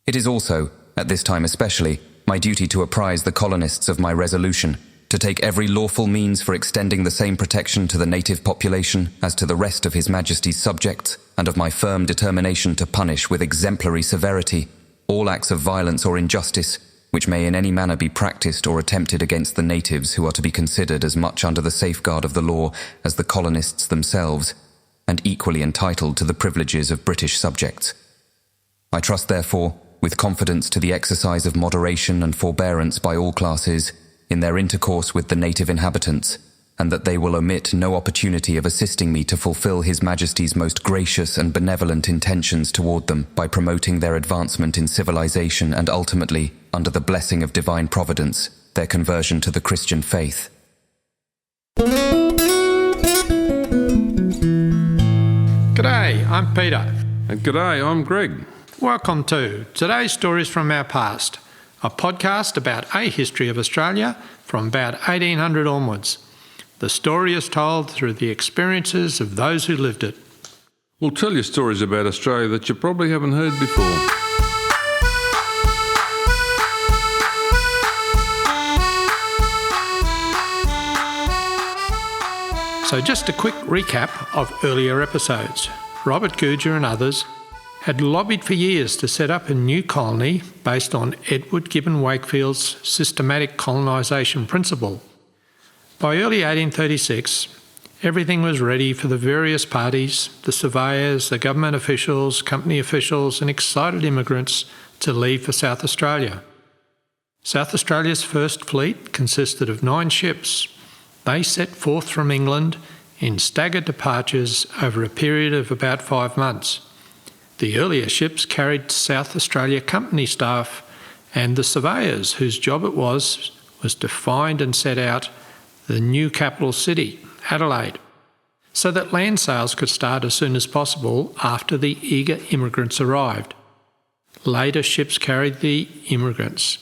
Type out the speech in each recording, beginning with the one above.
It is also, at this time especially, my duty to apprise the colonists of my resolution to take every lawful means for extending the same protection to the native population as to the rest of His Majesty's subjects, and of my firm determination to punish with exemplary severity all acts of violence or injustice which may in any manner be practiced or attempted against the natives, who are to be considered as much under the safeguard of the law as the colonists themselves, and equally entitled to the privileges of British subjects. I trust, therefore, with confidence to the exercise of moderation and forbearance by all classes in their intercourse with the native inhabitants, and that they will omit no opportunity of assisting me to fulfill His Majesty's most gracious and benevolent intentions toward them by promoting their advancement in civilization and ultimately, under the blessing of divine providence, their conversion to the Christian faith. G'day, I'm Peter. And g'day, I'm Greg. Welcome to Today's Stories from Our Past, a podcast about a history of Australia from about 1800 onwards. The story is told through the experiences of those who lived it. We'll tell you stories about Australia that you probably haven't heard before. So just a quick recap of earlier episodes. Robert Gouger and others had lobbied for years to set up a new colony based on Edward Gibbon Wakefield's systematic colonisation principle. By early 1836, everything was ready for the various parties, the surveyors, the government officials, company officials and excited immigrants to leave for South Australia. South Australia's first fleet consisted of 9 ships. They set forth from England in staggered departures over a period of about 5 months. The earlier ships carried South Australia company staff and the surveyors, whose job it was to find and set out the new capital city, Adelaide, so that land sales could start as soon as possible after the eager immigrants arrived. Later ships carried the immigrants.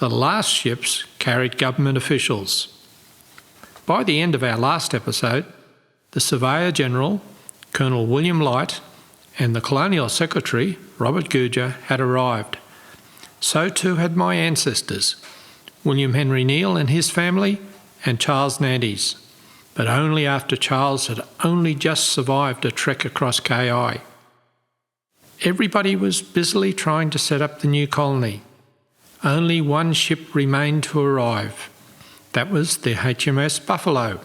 The last ships carried government officials. By the end of our last episode, the Surveyor General, Colonel William Light, and the Colonial Secretary, Robert Gouger, had arrived. So too had my ancestors, William Henry Neal and his family, and Charles Nandes, but only after Charles had only just survived a trek across KI. Everybody was busily trying to set up the new colony. Only one ship remained to arrive. That was the HMS Buffalo,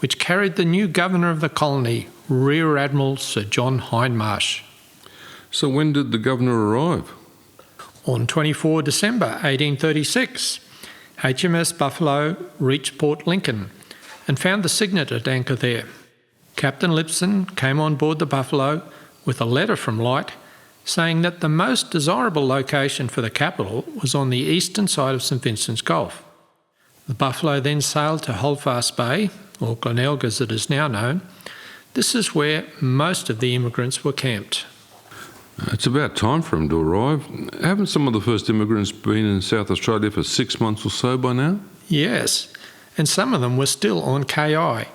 which carried the new governor of the colony, Rear Admiral Sir John Hindmarsh. So when did the governor arrive? On 24 December 1836, HMS Buffalo reached Port Lincoln and found the Signet at anchor there. Captain Lipson came on board the Buffalo with a letter from Light saying that the most desirable location for the capital was on the eastern side of St Vincent's Gulf. The Buffalo then sailed to Holdfast Bay, or Glenelg as it is now known. This is where most of the immigrants were camped. It's about time for him to arrive. Haven't some of the first immigrants been in South Australia for 6 months or so by now? Yes, and some of them were still on KI.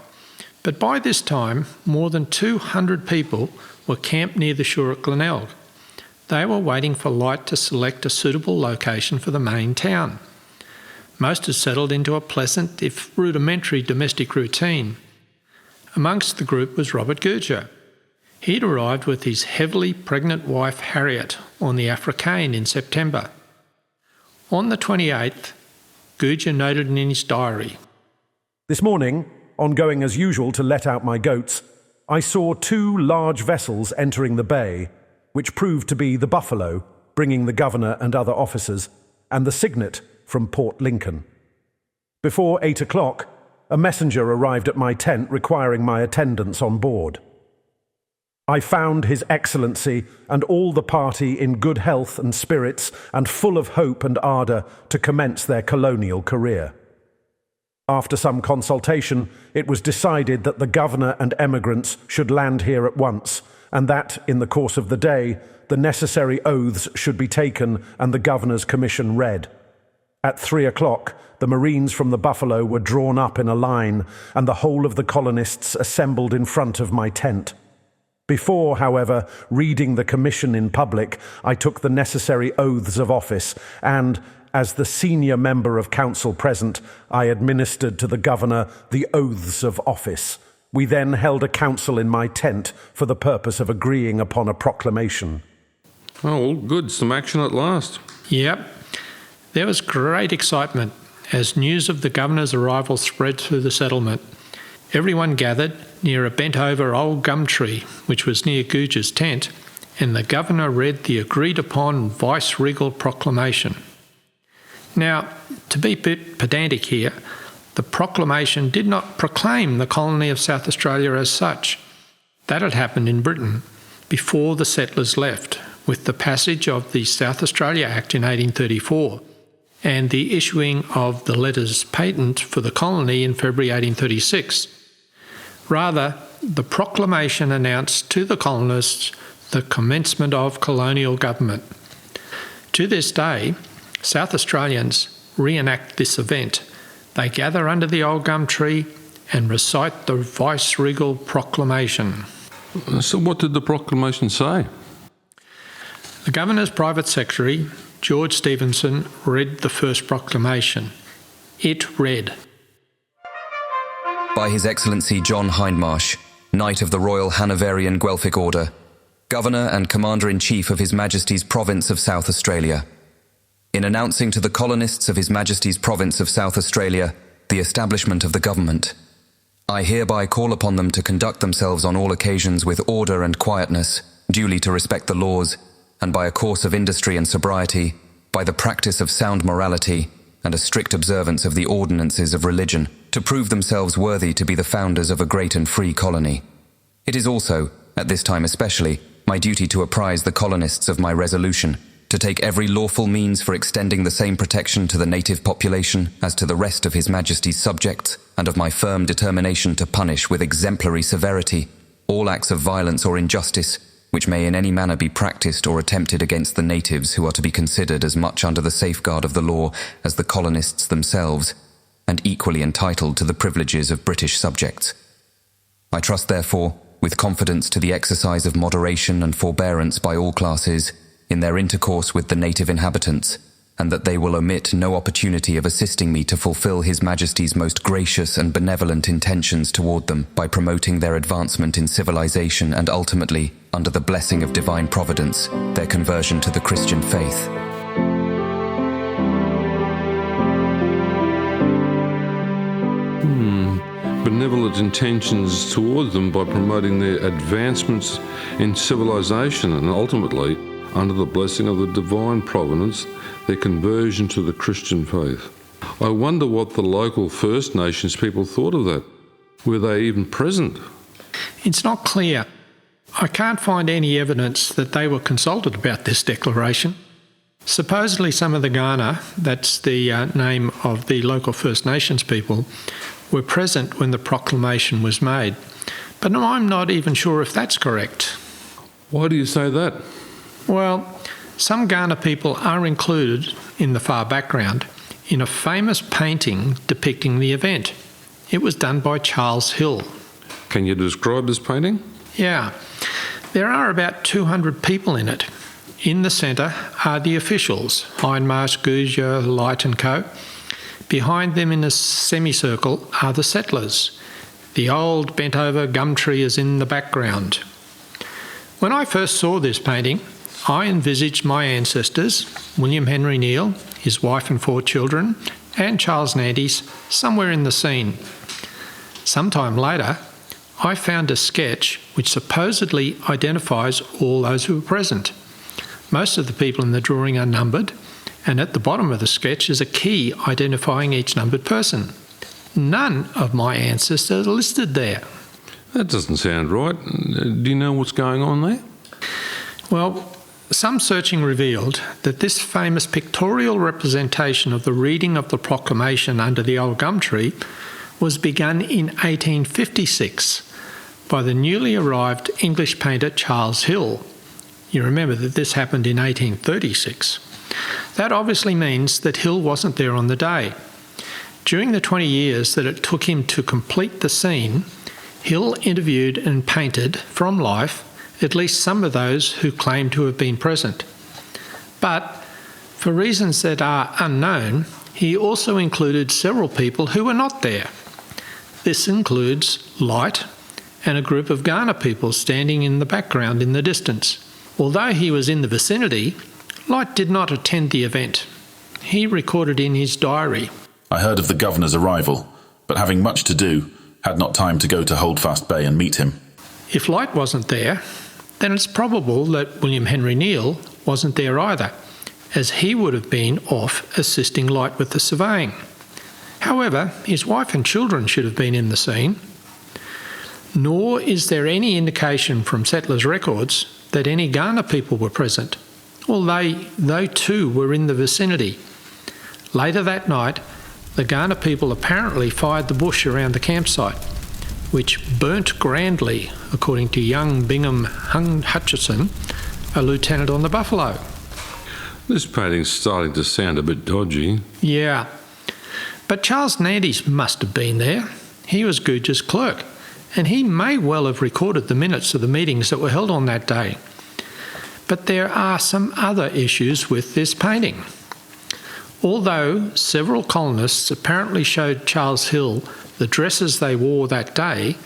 But by this time, more than 200 people were camped near the shore at Glenelg. They were waiting for Light to select a suitable location for the main town. Most had settled into a pleasant, if rudimentary, domestic routine. Amongst the group was Robert Gouger. He'd arrived with his heavily pregnant wife Harriet on the Africaine in September. On the 28th, Gouger noted in his diary, "This morning, on going as usual to let out my goats, I saw 2 large vessels entering the bay, which proved to be the Buffalo, bringing the governor and other officers, and the Signet from Port Lincoln. Before 8 o'clock, a messenger arrived at my tent requiring my attendance on board. I found His Excellency and all the party in good health and spirits and full of hope and ardour to commence their colonial career. After some consultation, it was decided that the governor and emigrants should land here at once, and that, in the course of the day, the necessary oaths should be taken and the governor's commission read. At 3 o'clock, the Marines from the Buffalo were drawn up in a line, and the whole of the colonists assembled in front of my tent. Before, however, reading the commission in public, I took the necessary oaths of office and, as the senior member of council present, I administered to the governor the oaths of office. We then held a council in my tent for the purpose of agreeing upon a proclamation. Oh, well, good. Some action at last. Yep. There was great excitement as news of the governor's arrival spread through the settlement. Everyone gathered near a bent-over old gum tree, which was near Gouger's tent, and the governor read the agreed-upon vice-regal proclamation. Now, to be a bit pedantic here, the proclamation did not proclaim the colony of South Australia as such. That had happened in Britain before the settlers left, with the passage of the South Australia Act in 1834 and the issuing of the letters patent for the colony in February 1836. Rather, the proclamation announced to the colonists the commencement of colonial government. To this day, South Australians reenact this event. They gather under the old gum tree and recite the vice-regal proclamation. So what did the proclamation say? The Governor's private secretary, George Stevenson, read the first proclamation. It read, By His Excellency John Hindmarsh, Knight of the Royal Hanoverian Guelphic Order, Governor and Commander-in-Chief of His Majesty's Province of South Australia. In announcing to the colonists of His Majesty's Province of South Australia the establishment of the government, I hereby call upon them to conduct themselves on all occasions with order and quietness, duly to respect the laws, and by a course of industry and sobriety, by the practice of sound morality, and a strict observance of the ordinances of religion, to prove themselves worthy to be the founders of a great and free colony. It is also, at this time especially, my duty to apprise the colonists of my resolution to take every lawful means for extending the same protection to the native population as to the rest of His Majesty's subjects, and of my firm determination to punish with exemplary severity all acts of violence or injustice which may in any manner be practiced or attempted against the natives who are to be considered as much under the safeguard of the law as the colonists themselves, and equally entitled to the privileges of British subjects. I trust, therefore, with confidence to the exercise of moderation and forbearance by all classes in their intercourse with the native inhabitants, and that they will omit no opportunity of assisting me to fulfil His Majesty's most gracious and benevolent intentions toward them by promoting their advancement in civilization and ultimately, under the blessing of divine providence, their conversion to the Christian faith. Benevolent intentions toward them by promoting their advancements in civilization and ultimately, under the blessing of the divine providence, their conversion to the Christian faith. I wonder what the local First Nations people thought of that. Were they even present? It's not clear. I can't find any evidence that they were consulted about this declaration. Supposedly some of the Kaurna, that's the name of the local First Nations people, were present when the proclamation was made. But I'm not even sure if that's correct. Why do you say that? Well, some Kaurna people are included in the far background in a famous painting depicting the event. It was done by Charles Hill. Can you describe this painting? Yeah. There are about 200 people in it. In the centre are the officials, Hindmarsh, Gouger, Light and Co. Behind them in a semicircle are the settlers. The old bent-over gum tree is in the background. When I first saw this painting, I envisaged my ancestors, William Henry Neal, his wife and 4 children, and Charles Nantes, somewhere in the scene. Sometime later, I found a sketch which supposedly identifies all those who were present. Most of the people in the drawing are numbered, and at the bottom of the sketch is a key identifying each numbered person. None of my ancestors are listed there. That doesn't sound right. Do you know what's going on there? Well, some searching revealed that this famous pictorial representation of the reading of the proclamation under the old gum tree was begun in 1856 by the newly arrived English painter Charles Hill. You remember that this happened in 1836. That obviously means that Hill wasn't there on the day. During the 20 years that it took him to complete the scene, Hill interviewed and painted from life at least some of those who claim to have been present. But for reasons that are unknown, he also included several people who were not there. This includes Light and a group of Ghana people standing in the background in the distance. Although he was in the vicinity, Light did not attend the event. He recorded in his diary, "I heard of the governor's arrival, but having much to do, had not time to go to Holdfast Bay and meet him." If Light wasn't there, then it's probable that William Henry Neale wasn't there either, as he would have been off assisting Light with the surveying. However, his wife and children should have been in the scene. Nor is there any indication from settlers' records that any Ghana people were present, although they too were in the vicinity. Later that night, the Ghana people apparently fired the bush around the campsite, which burnt grandly, according to young Bingham Hutchison, a lieutenant on the Buffalo. This painting's starting to sound a bit dodgy. Yeah, but Charles Nandys must have been there. He was Gouger's clerk, and he may well have recorded the minutes of the meetings that were held on that day. But there are some other issues with this painting. Although several colonists apparently showed Charles Hill the dresses they wore that day,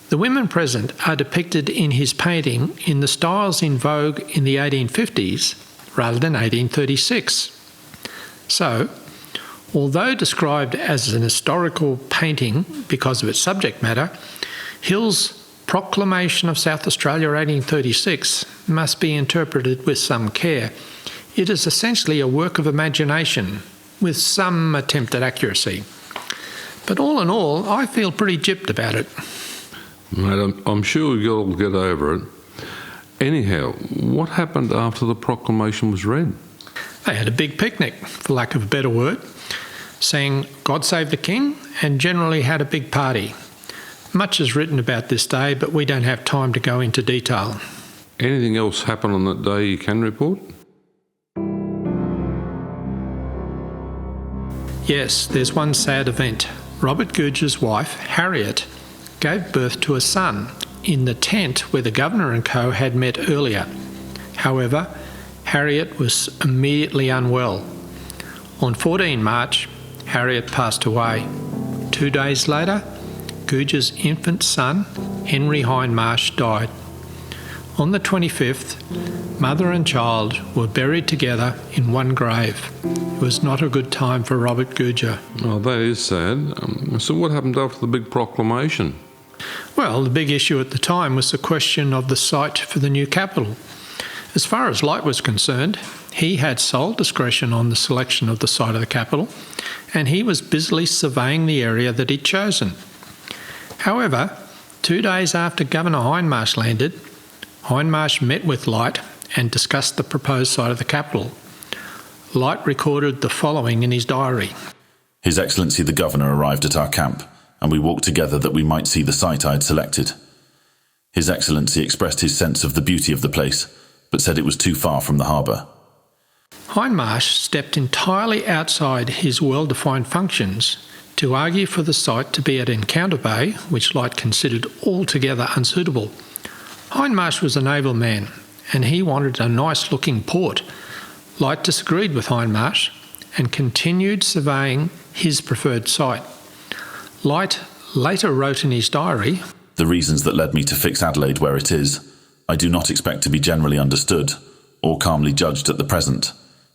the women present are depicted in his painting in the styles in vogue in the 1850s rather than 1836. So, although described as an historical painting because of its subject matter, Hill's Proclamation of South Australia 1836 must be interpreted with some care. It is essentially a work of imagination with some attempt at accuracy. But all in all, I feel pretty gypped about it. Mate, I'm sure you'll get over it. Anyhow, what happened after the proclamation was read? They had a big picnic, for lack of a better word, sang God Save the King, and generally had a big party. Much is written about this day, but we don't have time to go into detail. Anything else happen on that day you can report? Yes, there's one sad event. Robert Gouger's wife, Harriet, gave birth to a son in the tent where the governor and co had met earlier. However, Harriet was immediately unwell. On 14 March, Harriet passed away. 2 days later, Gouger's infant son, Henry Hindmarsh, died. On the 25th, mother and child were buried together in one grave. It was not a good time for Robert Gouger. Oh, that is sad. So what happened after the big proclamation? Well, the big issue at the time was the question of the site for the new capital. As far as Light was concerned, he had sole discretion on the selection of the site of the capital, and he was busily surveying the area that he'd chosen. However, 2 days after Governor Hindmarsh landed, Hindmarsh met with Light and discussed the proposed site of the capital. Light recorded the following in his diary. "His Excellency the Governor arrived at our camp, and we walked together that we might see the site I had selected. His Excellency expressed his sense of the beauty of the place, but said it was too far from the harbour." Hindmarsh stepped entirely outside his well-defined functions to argue for the site to be at Encounter Bay, which Light considered altogether unsuitable. Hindmarsh was a naval man, and he wanted a nice-looking port. Light disagreed with Hindmarsh and continued surveying his preferred site. Light later wrote in his diary, "The reasons that led me to fix Adelaide where it is, I do not expect to be generally understood or calmly judged at the present.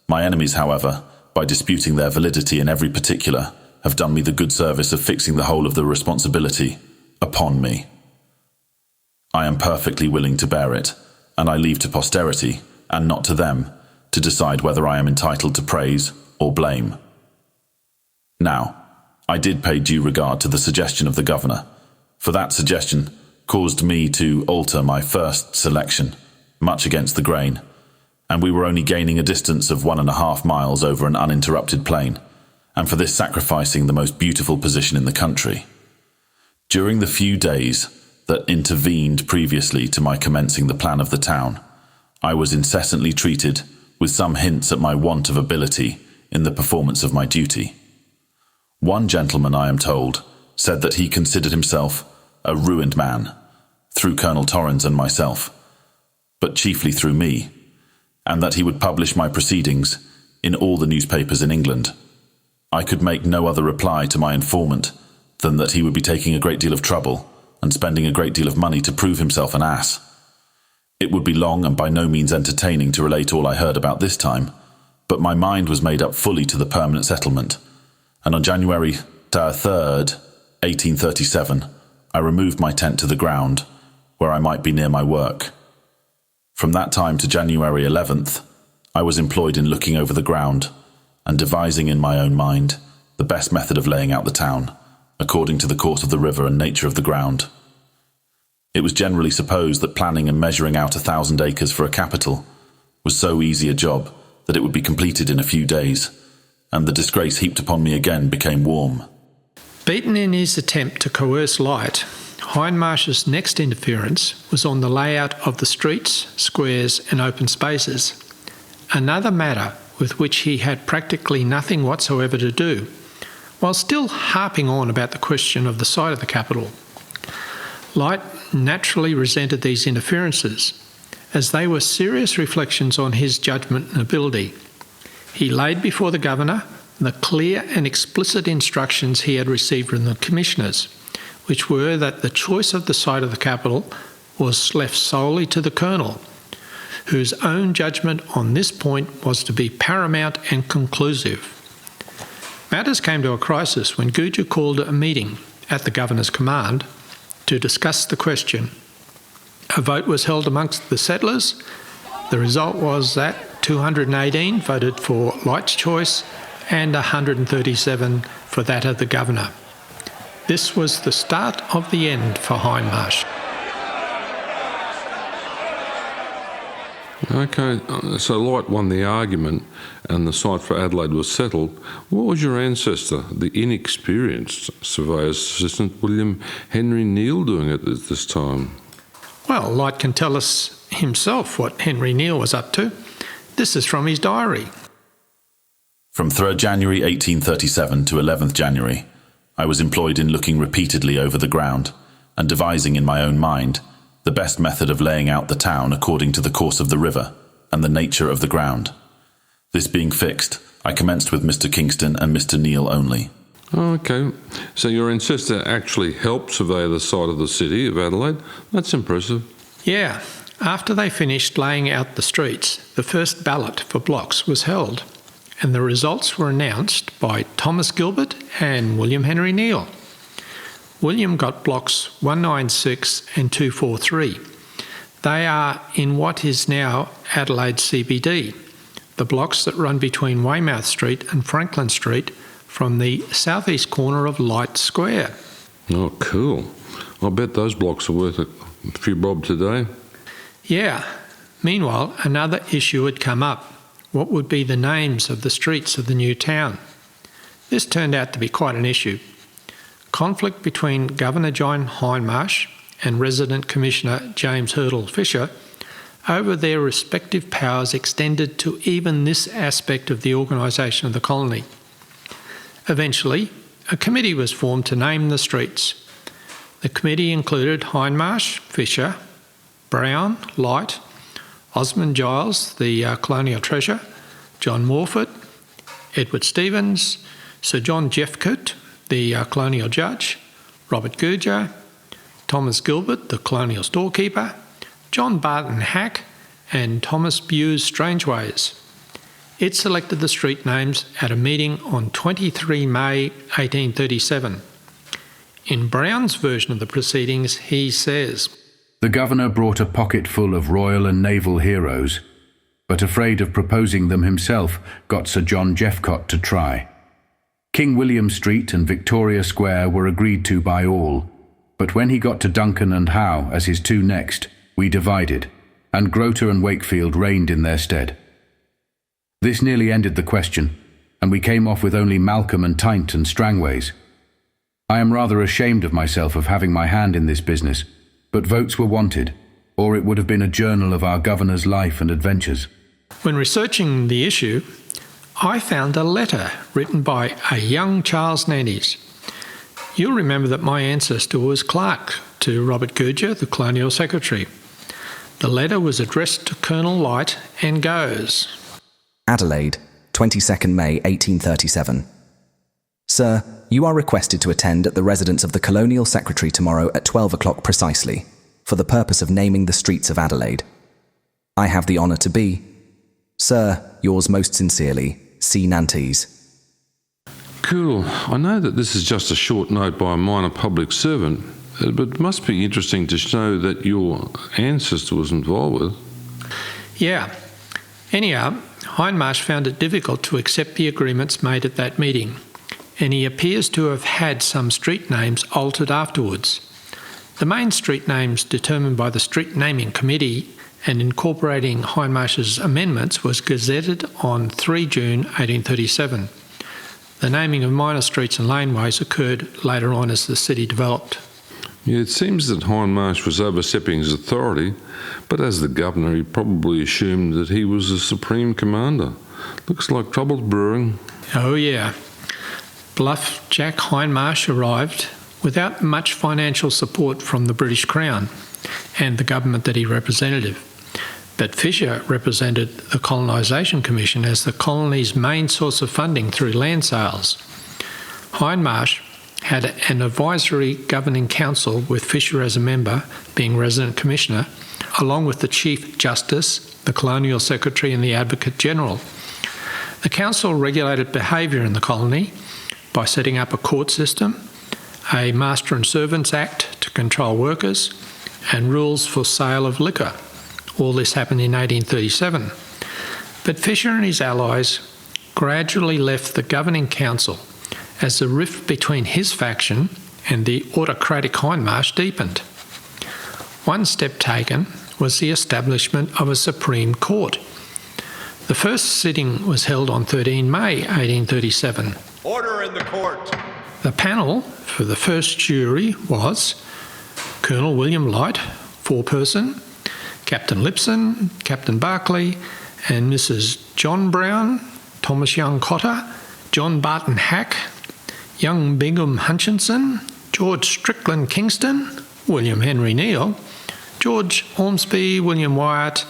My enemies, however, by disputing their validity in every particular, have done me the good service of fixing the whole of the responsibility upon me. I am perfectly willing to bear it, and I leave to posterity, and not to them, to decide whether I am entitled to praise or blame. Now, I did pay due regard to the suggestion of the Governor, for that suggestion caused me to alter my first selection, much against the grain, and we were only gaining a distance of 1.5 miles over an uninterrupted plain, and for this sacrificing the most beautiful position in the country. During the few days that intervened previously to my commencing the plan of the town, I was incessantly treated with some hints at my want of ability in the performance of my duty. One gentleman, I am told, said that he considered himself a ruined man, through Colonel Torrens and myself, but chiefly through me, and that he would publish my proceedings in all the newspapers in England. I could make no other reply to my informant than that he would be taking a great deal of trouble and spending a great deal of money to prove himself an ass. It would be long and by no means entertaining to relate all I heard about this time, but my mind was made up fully to the permanent settlement, and on January 3rd, 1837, I removed my tent to the ground, where I might be near my work. From that time to January 11th, I was employed in looking over the ground and devising in my own mind the best method of laying out the town, according to the course of the river and nature of the ground. It was generally supposed that planning and measuring out 1,000 acres for a capital was so easy a job that it would be completed in a few days, and the disgrace heaped upon me again became warm. Beaten in his attempt to coerce light, Hindmarsh's next interference was on the layout of the streets, squares and open spaces, another matter with which he had practically nothing whatsoever to do, while still harping on about the question of the site of the capital. Light naturally resented these interferences, as they were serious reflections on his judgment and ability. He laid before the governor the clear and explicit instructions he had received from the commissioners, which were that the choice of the site of the capital was left solely to the colonel, whose own judgment on this point was to be paramount and conclusive. Matters came to a crisis when Gouger called a meeting at the governor's command to discuss the question. A vote was held amongst the settlers. The result was that 218 voted for Light's choice and 137 for that of the governor. This was the start of the end for Hindmarsh. Okay, so Light won the argument and the site for Adelaide was settled. What was your ancestor, the inexperienced surveyor's assistant William Henry Neal, doing at this time? Well, Light can tell us himself what Henry Neal was up to. This is from his diary. From 3rd January 1837 to 11th January, I was employed in looking repeatedly over the ground and devising in my own mind the best method of laying out the town according to the course of the river and the nature of the ground. This being fixed, I commenced with Mr. Kingston and Mr. Neal only. Okay, so your ancestor actually helped survey the site of the city of Adelaide. That's impressive. Yeah, after they finished laying out the streets, the first ballot for blocks was held, and the results were announced by Thomas Gilbert and William Henry Neal. William got blocks 196 and 243. They are in what is now Adelaide CBD, the blocks that run between Weymouth Street and Franklin Street from the southeast corner of Light Square. Oh, cool. I bet those blocks are worth a few bob today. Yeah. Meanwhile, another issue had come up. What would be the names of the streets of the new town? This turned out to be quite an issue. Conflict between Governor John Hindmarsh and Resident Commissioner James Hurdle Fisher over their respective powers extended to even this aspect of the organisation of the colony. Eventually, a committee was formed to name the streets. The committee included Hindmarsh, Fisher, Brown, Light, Osmond Giles, the colonial treasurer, John Morford, Edward Stevens, Sir John Jeffcote, the colonial judge, Robert Gouger, Thomas Gilbert, the colonial storekeeper, John Barton Hack, and Thomas Bewes Strangeways. It selected the street names at a meeting on 23 May 1837. In Brown's version of the proceedings, he says, "The governor brought a pocket full of royal and naval heroes, but afraid of proposing them himself, got Sir John Jeffcote to try. King William Street and Victoria Square were agreed to by all, but when he got to Duncan and Howe as his two next, we divided, and Grota and Wakefield reigned in their stead. This nearly ended the question, and we came off with only Malcolm and Tynt and Strangways. I am rather ashamed of myself of having my hand in this business, but votes were wanted, or it would have been a journal of our governor's life and adventures." When researching the issue, I found a letter written by a young Charles Nannies. You'll remember that my ancestor was clerk to Robert Gouger, the colonial secretary. The letter was addressed to Colonel Light and goes: Adelaide, 22nd May 1837. Sir, you are requested to attend at the residence of the Colonial Secretary tomorrow at 12 o'clock precisely, for the purpose of naming the streets of Adelaide. I have the honour to be, Sir, yours most sincerely, C. Nantes. Cool. I know that this is just a short note by a minor public servant, but it must be interesting to know that your ancestor was involved with. Yeah. Anyhow, Hindmarsh found it difficult to accept the agreements made at that meeting, and he appears to have had some street names altered afterwards. The main street names determined by the Street Naming Committee and incorporating Hindmarsh's amendments was gazetted on 3 June 1837. The naming of minor streets and laneways occurred later on as the city developed. Yeah, it seems that Hindmarsh was overstepping his authority, but as the governor, he probably assumed that he was the supreme commander. Looks like trouble's brewing. Oh yeah. Bluff Jack Hindmarsh arrived without much financial support from the British Crown and the government that he represented. But Fisher represented the Colonisation Commission as the colony's main source of funding through land sales. Hindmarsh had an advisory governing council with Fisher as a member, being resident commissioner, along with the Chief Justice, the Colonial Secretary and the Advocate General. The council regulated behaviour in the colony by setting up a court system, a Master and Servants Act to control workers, and rules for sale of liquor. All this happened in 1837. But Fisher and his allies gradually left the governing council as the rift between his faction and the autocratic Hindmarsh deepened. One step taken was the establishment of a Supreme Court. The first sitting was held on 13 May 1837. Order in the court. The panel for the first jury was Colonel William Light, foreperson, Captain Lipson, Captain Barclay, and Mrs. John Brown, Thomas Young Cotter, John Barton Hack, Young Bingham Hutchinson, George Strickland Kingston, William Henry Neal, George Ormsby, William Wyatt,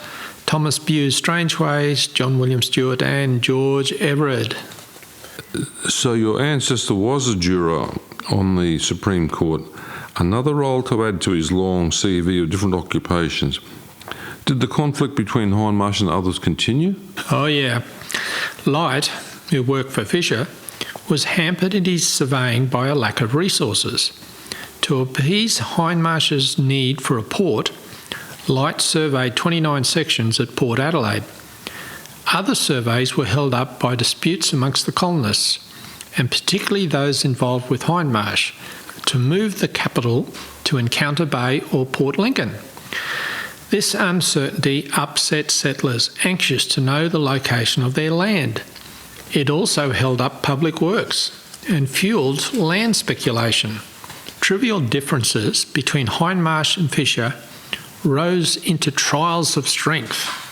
Thomas Buse Strangeways, John William Stewart, and George Everard. So your ancestor was a juror on the Supreme Court, another role to add to his long CV of different occupations. Did the conflict between Hindmarsh and others continue? Oh yeah. Light, who worked for Fisher, was hampered in his surveying by a lack of resources. To appease Hindmarsh's need for a port, Light surveyed 29 sections at Port Adelaide. Other surveys were held up by disputes amongst the colonists, and particularly those involved with Hindmarsh, to move the capital to Encounter Bay or Port Lincoln. This uncertainty upset settlers anxious to know the location of their land. It also held up public works and fuelled land speculation. Trivial differences between Hindmarsh and Fisher rose into trials of strength.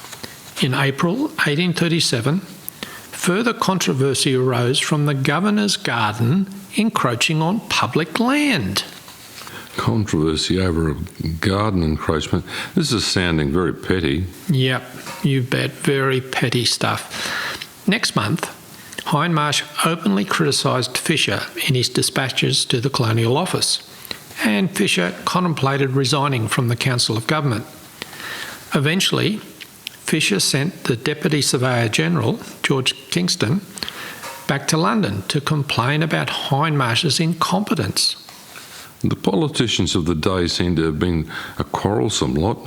In April 1837, further controversy arose from the governor's garden encroaching on public land. Controversy over a garden encroachment. This is sounding very petty. Yep, you bet, very petty stuff. Next month, Hindmarsh openly criticised Fisher in his dispatches to the Colonial Office, and Fisher contemplated resigning from the Council of Government. Eventually, Fisher sent the Deputy Surveyor General, George Kingston, back to London to complain about Hindmarsh's incompetence. The politicians of the day seem to have been a quarrelsome lot.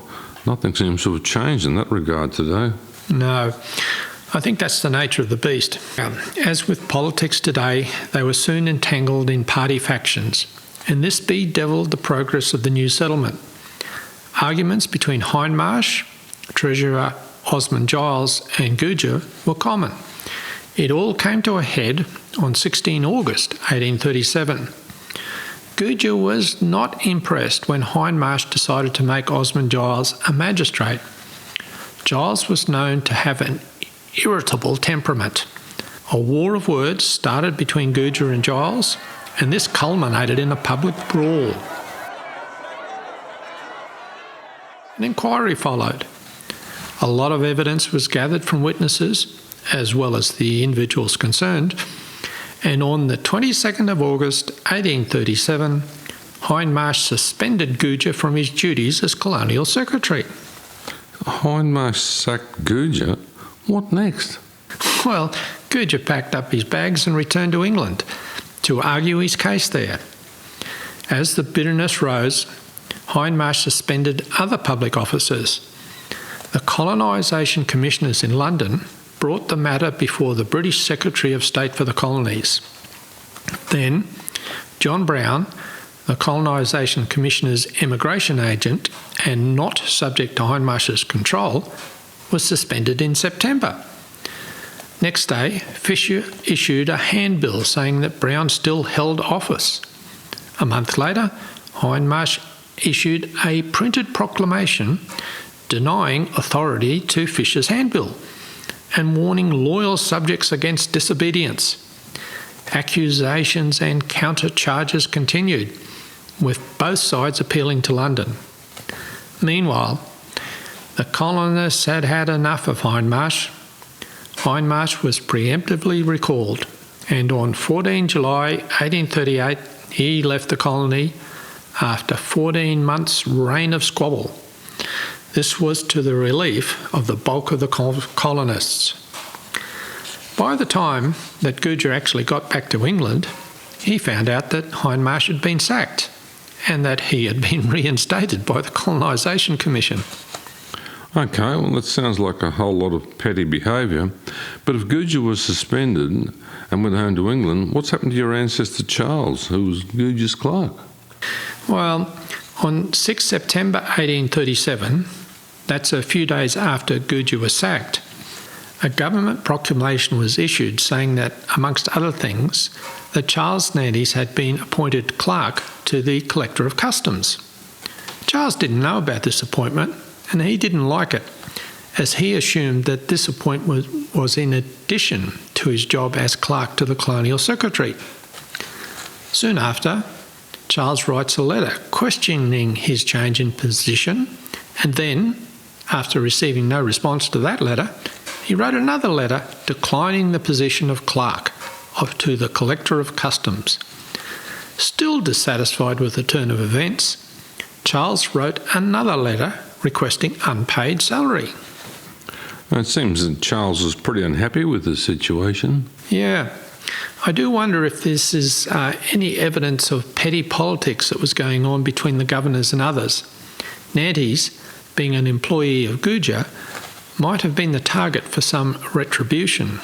Nothing seems to have changed in that regard today. No, I think that's the nature of the beast. As with politics today, they were soon entangled in party factions, and this bedevilled the progress of the new settlement. Arguments between Hindmarsh, Treasurer Osmond Giles and Gouger were common. It all came to a head on 16 August 1837. Gouger was not impressed when Hindmarsh decided to make Osmond Giles a magistrate. Giles was known to have an irritable temperament. A war of words started between Gouger and Giles, and this culminated in a public brawl. An inquiry followed. A lot of evidence was gathered from witnesses, as well as the individuals concerned, and on the 22nd of August 1837, Hindmarsh suspended Gouger from his duties as Colonial Secretary. Hindmarsh sacked Gouger? What next? Well, Gouger packed up his bags and returned to England to argue his case there. As the bitterness rose, Hindmarsh suspended other public officers. The colonisation commissioners in London brought the matter before the British Secretary of State for the Colonies. Then, John Brown, the colonisation commissioner's immigration agent and not subject to Hindmarsh's control, was suspended in September. Next day, Fisher issued a handbill saying that Brown still held office. A month later, Hindmarsh issued a printed proclamation denying authority to Fisher's handbill and warning loyal subjects against disobedience. Accusations and counter-charges continued, with both sides appealing to London. Meanwhile, the colonists had had enough of Hindmarsh. Hindmarsh was preemptively recalled, and on 14 July 1838 he left the colony after 14 months' reign of squabble. This was to the relief of the bulk of the colonists. By the time that Gouger actually got back to England, he found out that Hindmarsh had been sacked and that he had been reinstated by the Colonisation Commission. Okay, well, that sounds like a whole lot of petty behaviour. But if Gouger was suspended and went home to England, what's happened to your ancestor Charles, who was Gouger's clerk? Well, on 6 September 1837, that's a few days after Gouger was sacked, a government proclamation was issued saying that, amongst other things, that Charles Nantes had been appointed clerk to the Collector of Customs. Charles didn't know about this appointment, and he didn't like it, as he assumed that this appointment was in addition to his job as clerk to the Colonial Secretary. Soon after, Charles writes a letter questioning his change in position, and then, after receiving no response to that letter, he wrote another letter declining the position of clerk to the Collector of Customs. Still dissatisfied with the turn of events, Charles wrote another letter requesting unpaid salary. It seems that Charles was pretty unhappy with the situation. Yeah. I do wonder if this is any evidence of petty politics that was going on between the governors and others. Nantes, being an employee of Gouger, might have been the target for some retribution.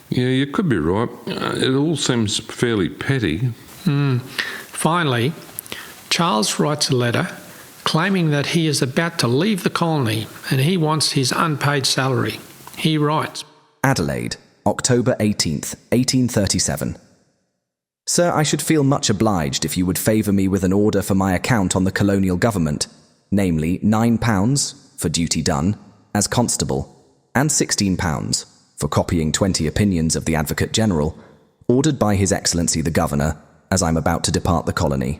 Yeah, you could be right. It all seems fairly petty. Finally, Charles writes a letter claiming that he is about to leave the colony and he wants his unpaid salary. He writes, Adelaide, October 18th, 1837. Sir, I should feel much obliged if you would favour me with an order for my account on the colonial government, namely £9 for duty done as constable and £16 for copying 20 opinions of the Advocate General, ordered by His Excellency the Governor as I'm about to depart the colony.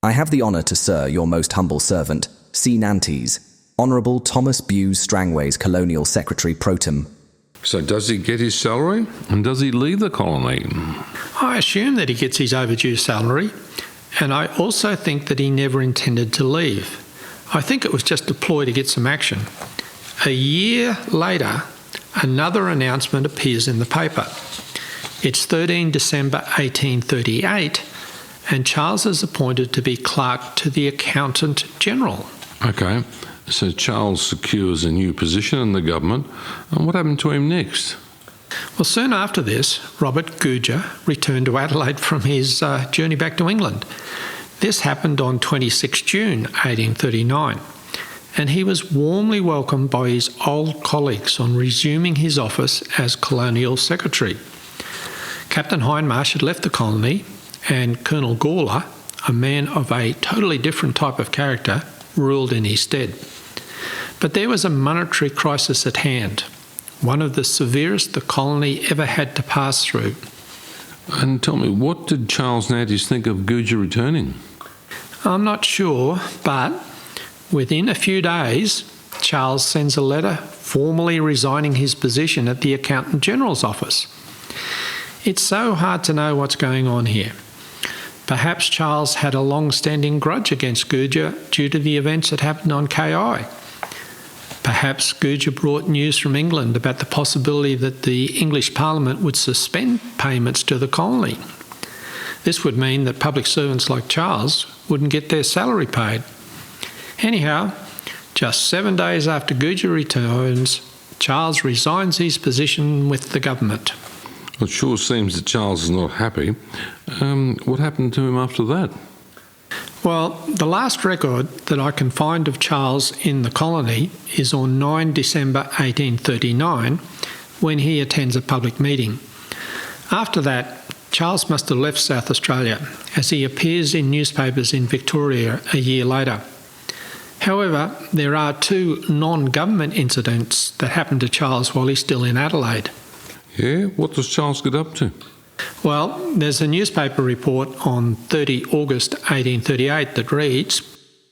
I have the honour to Sir, your most humble servant, C. Nantes, Honourable Thomas Bewes Strangways Colonial Secretary Protem. So does he get his salary, and does he leave the colony? I assume that he gets his overdue salary, and I also think that he never intended to leave. I think it was just a ploy to get some action. A year later, another announcement appears in the paper. It's 13 December 1838, and Charles is appointed to be clerk to the Accountant General. Okay, so Charles secures a new position in the government, and what happened to him next? Well, soon after this, Robert Gouger returned to Adelaide from his journey back to England. This happened on 26 June 1839, and he was warmly welcomed by his old colleagues on resuming his office as Colonial Secretary. Captain Hindmarsh had left the colony, and Colonel Gouger, a man of a totally different type of character, ruled in his stead. But there was a monetary crisis at hand, one of the severest the colony ever had to pass through. And tell me, what did Charles Nantes think of Gouger returning? I'm not sure, but within a few days, Charles sends a letter formally resigning his position at the Accountant General's office. It's so hard to know what's going on here. Perhaps Charles had a long-standing grudge against Gouger due to the events that happened on KI. Perhaps Gouger brought news from England about the possibility that the English Parliament would suspend payments to the colony. This would mean that public servants like Charles wouldn't get their salary paid. Anyhow, just 7 days after Gouger returns, Charles resigns his position with the government. It sure seems that Charles is not happy. What happened to him after that? Well, the last record that I can find of Charles in the colony is on 9 December 1839, when he attends a public meeting. After that, Charles must have left South Australia, as he appears in newspapers in Victoria a year later. However, there are 2 non-government incidents that happened to Charles while he's still in Adelaide. Yeah? What does Charles get up to? Well, there's a newspaper report on 30 August 1838 that reads,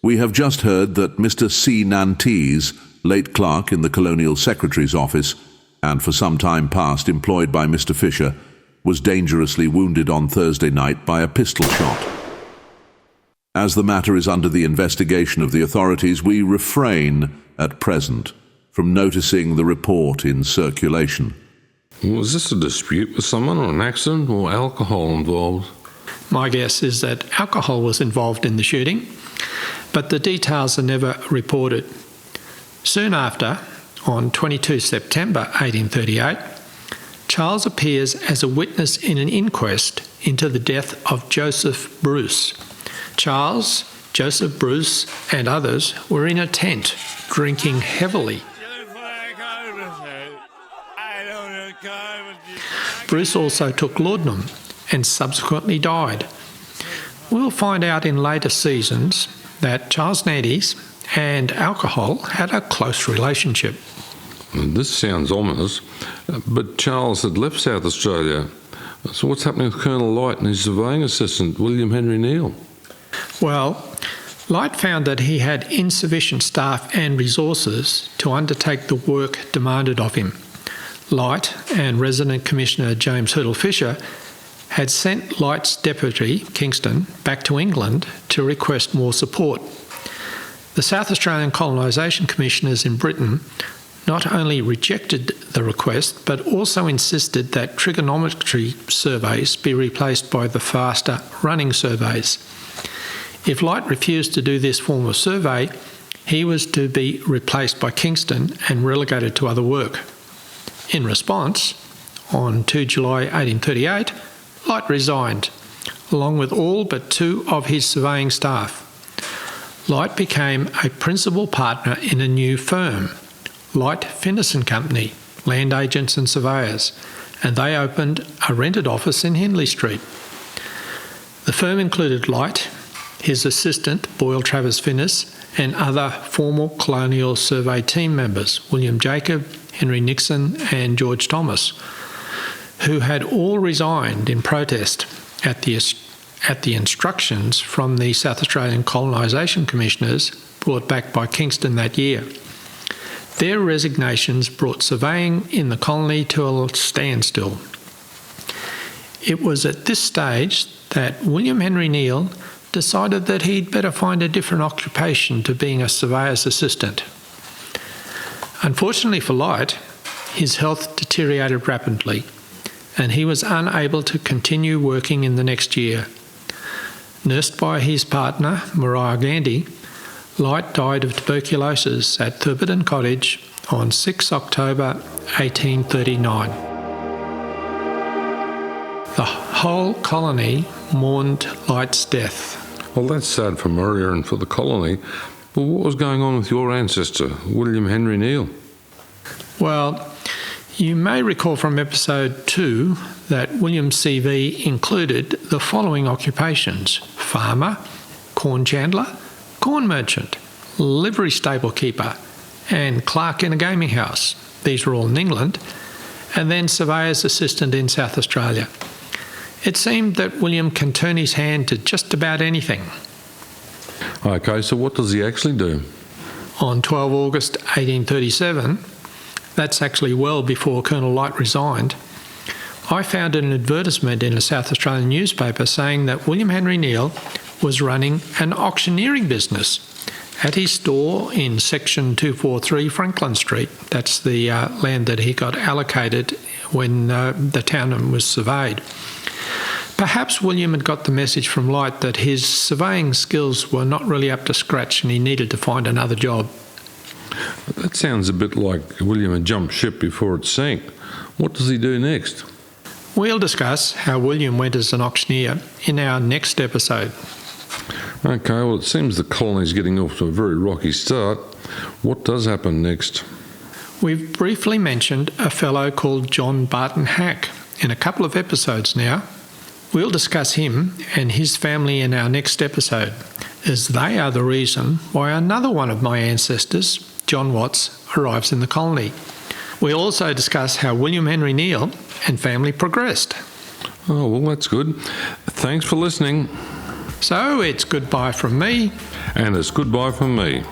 "We have just heard that Mr. C. Nantes, late clerk in the Colonial Secretary's office, and for some time past employed by Mr. Fisher, was dangerously wounded on Thursday night by a pistol shot. As the matter is under the investigation of the authorities, we refrain, at present, from noticing the report in circulation." Was this a dispute with someone, or an accident, or alcohol involved? My guess is that alcohol was involved in the shooting, but the details are never reported. Soon after, on 22 September 1838, Charles appears as a witness in an inquest into the death of Joseph Bruce. Charles, Joseph Bruce, and others were in a tent, drinking heavily. Bruce also took laudanum and subsequently died. We'll find out in later seasons that Charles Nantes and alcohol had a close relationship. This sounds ominous, but Charles had left South Australia. So what's happening with Colonel Light and his surveying assistant, William Henry Neal? Well, Light found that he had insufficient staff and resources to undertake the work demanded of him. Light and Resident Commissioner James Hurdle Fisher had sent Light's deputy, Kingston, back to England to request more support. The South Australian colonisation commissioners in Britain not only rejected the request, but also insisted that trigonometry surveys be replaced by the faster running surveys. If Light refused to do this form of survey, he was to be replaced by Kingston and relegated to other work. In response, on 2 July 1838, Light resigned, along with all but 2 of his surveying staff. Light became a principal partner in a new firm, Light Finnis and Company, land agents and surveyors, and they opened a rented office in Hindley Street. The firm included Light, his assistant, Boyle Travers Finnis, and other former colonial survey team members, William Jacob, Henry Nixon and George Thomas, who had all resigned in protest at the instructions from the South Australian colonisation commissioners brought back by Kingston that year. Their resignations brought surveying in the colony to a standstill. It was at this stage that William Henry Neal decided that he'd better find a different occupation to being a surveyor's assistant. Unfortunately for Light, his health deteriorated rapidly, and he was unable to continue working in the next year. Nursed by his partner, Maria Gandhi, Light died of tuberculosis at Thurberdon Cottage on 6 October 1839. The whole colony mourned Light's death. Well, that's sad for Maria and for the colony. But what was going on with your ancestor, William Henry Neal? Well, you may recall from episode 2 that William's CV included the following occupations: farmer, corn chandler, corn merchant, livery stable keeper, and clerk in a gaming house. These were all in England, and then surveyor's assistant in South Australia. It seemed that William can turn his hand to just about anything. Okay, so what does he actually do? on 12 August 1837, that's actually well before Colonel Light resigned, I found an advertisement in a South Australian newspaper saying that William Henry Neale was running an auctioneering business at his store in section 243 Franklin Street. That's the land that he got allocated when the town was surveyed. Perhaps William had got the message from Light that his surveying skills were not really up to scratch and he needed to find another job. That sounds a bit like William had jumped ship before it sank. What does he do next? We'll discuss how William went as an auctioneer in our next episode. Okay, well, it seems the colony's getting off to a very rocky start. What does happen next? We've briefly mentioned a fellow called John Barton Hack in a couple of episodes now. We'll discuss him and his family in our next episode, as they are the reason why another one of my ancestors, John Watts, arrives in the colony. We'll also discuss how William Henry Neale and family progressed. Oh, well, that's good. Thanks for listening. So it's goodbye from me. And it's goodbye from me.